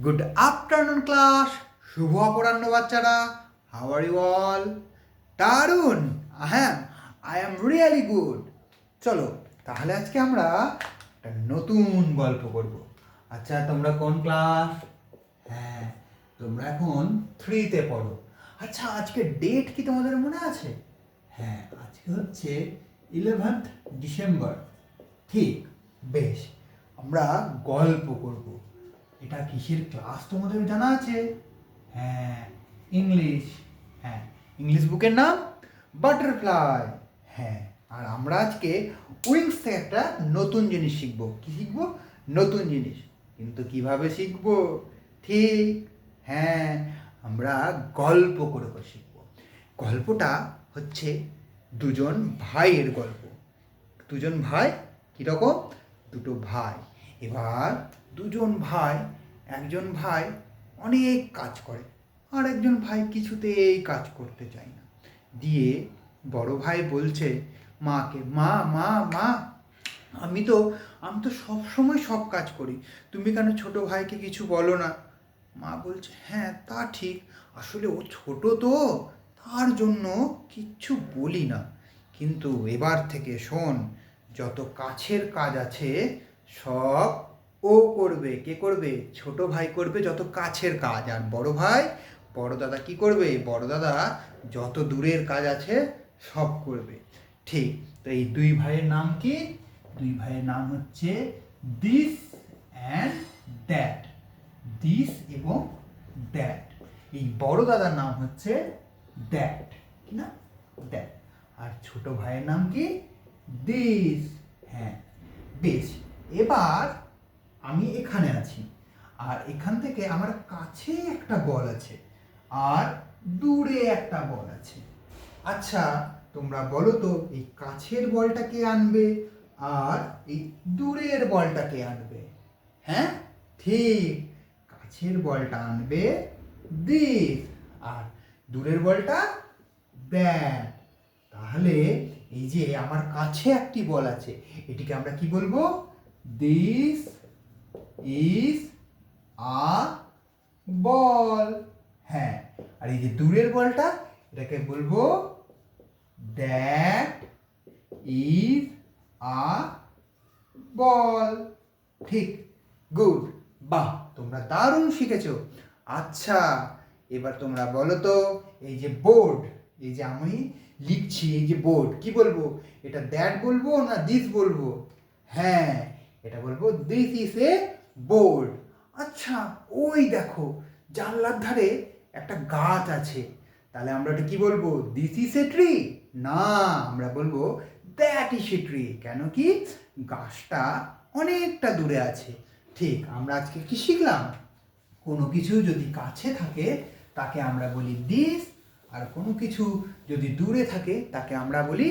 Good afternoon class, শুভ অপরাহ্ন বাচ্চারা। How are you all? দারুণ। হ্যাঁ, আই এম রিয়েলি গুড। চলো তাহলে আজকে আমরা একটা নতুন গল্প করব। আচ্ছা, তোমরা কোন ক্লাস? হ্যাঁ, তোমরা এখন 3-তে পড়ো। আচ্ছা, আজকে ডেট কি তোমাদের মনে আছে? হ্যাঁ, আজকে হচ্ছে 11th ডিসেম্বর। ঠিক, বেশ। আমরা গল্প করব। এটা কিসের ক্লাস তোমাদের জানা আছে? হ্যাঁ, ইংলিশ। হ্যাঁ, ইংলিশ বুকের নাম বাটারফ্লাই। হ্যাঁ, আর আমরা আজকে উইংস থেকে একটা নতুন জিনিস শিখবো। কি শিখবো? নতুন জিনিস। কিন্তু কিভাবে শিখবো? ঠিক, হ্যাঁ, আমরা গল্প করে শিখবো। গল্পটা হচ্ছে দুজন ভাইয়ের গল্প। দুজন ভাই কীরকম? দুটো ভাই। এবার দুজন ভাই, একজন ভাই অনেক কাজ করে আর একজন ভাই কিছুতেই কাজ করতে চায় না। দিয়ে বড় ভাই বলছে মাকে, মা মা মা আমি তো সব সময় সব কাজ করি, তুমি কেন ছোট ভাইকে কিছু বলো না? মা বলছে, হ্যাঁ তা ঠিক, আসলে ও ছোট তো, তার জন্য কিচ্ছু বলি না। কিন্তু এবার থেকে শোন, যত কাছের কাজ আছে সব ও করবে। কে করবে? ছোট ভাই করবে যত কাছের কাজ। আর বড় ভাই, বড় দাদা কি করবে? বড় দাদা যত দূরের কাজ আছে সব করবে। ঠিক, তো এই দুই ভাইয়ের নাম কি? দুই ভাইয়ের নাম হচ্ছে দিস অ্যান্ড দ্যাট। দিস এবং দ্যাট। এই বড় দাদার নাম হচ্ছে দ্যাট, কি না? দ্যাট। আর ছোট ভাইয়ের নাম কি? দিস। হ্যাঁ, বেশ। এবার আমি এখানে আছি, আর এখান থেকে আমার কাছে একটা বল আছে আর দূরে একটা বল আছে। আচ্ছা, তোমরা বলো তো এই কাছের বলটা কে আনবে আর এই দূরের বলটা কে আনবে? হ্যাঁ, ঠিক, কাছের বলটা আনবে দিস আর দূরের বলটা দ্যাট। তাহলে এই যে আমার কাছে একটি বল আছে, এটিকে আমরা কি বলবো? দিস ইজ আ বল। হ্যাঁ, আর এই যে দূরের বলটা, এটাকে বলবো দ্যাট ইজ আ বল। ঠিক, গুড, বাহ, তোমরা দারুণ শিখেছো। আচ্ছা, এবার তোমরা বলো তো এই যে বোর্ড, এই যে আমি লিখছি, এই যে বোর্ড, কি বলবো? এটা দ্যাট বলবো না দিস বলবো? হ্যাঁ, এটা বলবো দিস ইজ এ বোর্ড। আচ্ছা, ওই দেখো জানলার ধারে একটা গাছ আছে, তাহলে আমরা ওটা কি বলবো? This is a tree? না, আমরা বলবো দ্যাট ইজ এ ট্রি। কেন কি? গাছটা অনেকটা দূরে আছে। ঠিক, আমরা আজকে কি শিখলাম? কোনো কিছু যদি কাছে থাকে তাকে আমরা বলি দিস, আর কোনো কিছু যদি দূরে থাকে তাকে আমরা বলি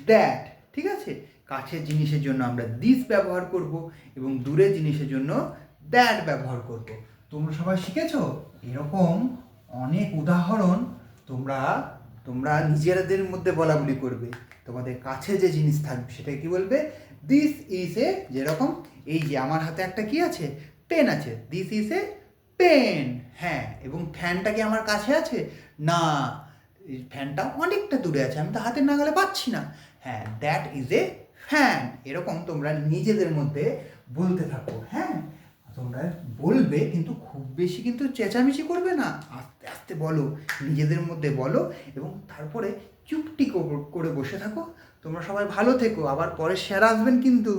দ্যাট। ঠিক আছে, কাছের জিনিসের জন্য আমরা দিস ব্যবহার করব এবং দূরের জিনিসের জন্য দ্যাট ব্যবহার করব। তোমরা সবাই শিখেছো? এরকম অনেক উদাহরণ তোমরা তোমরা নিজেদের মধ্যে বলা বলি করবে। তোমাদের কাছে যে জিনিস থাকবে সেটা কি বলবে? দিস ইজ এ, যেরকম এই যে আমার হাতে একটা কি আছে? পেন আছে। This is a pen. হ্যাঁ, এবং ফ্যানটা কি আমার কাছে আছে? না, ফ্যানটা অনেকটা দূরে আছে, আমি তো হাতের নাগালে পাচ্ছি না। হ্যাঁ, দ্যাট ইজ এ ফ্যান। এরকম তোমরা নিজেদের মধ্যে বলতে থাকো। হ্যাঁ, তোমরা বলবে কিন্তু খুব বেশি কিন্তু চেঁচামেচি করবে না, আস্তে আস্তে বলো, নিজেদের মধ্যে বলো এবং তারপরে চুপটি করে বসে থাকো। তোমরা সবাই ভালো থেকো, আবার পরে স্যার আসবেন কিন্তু।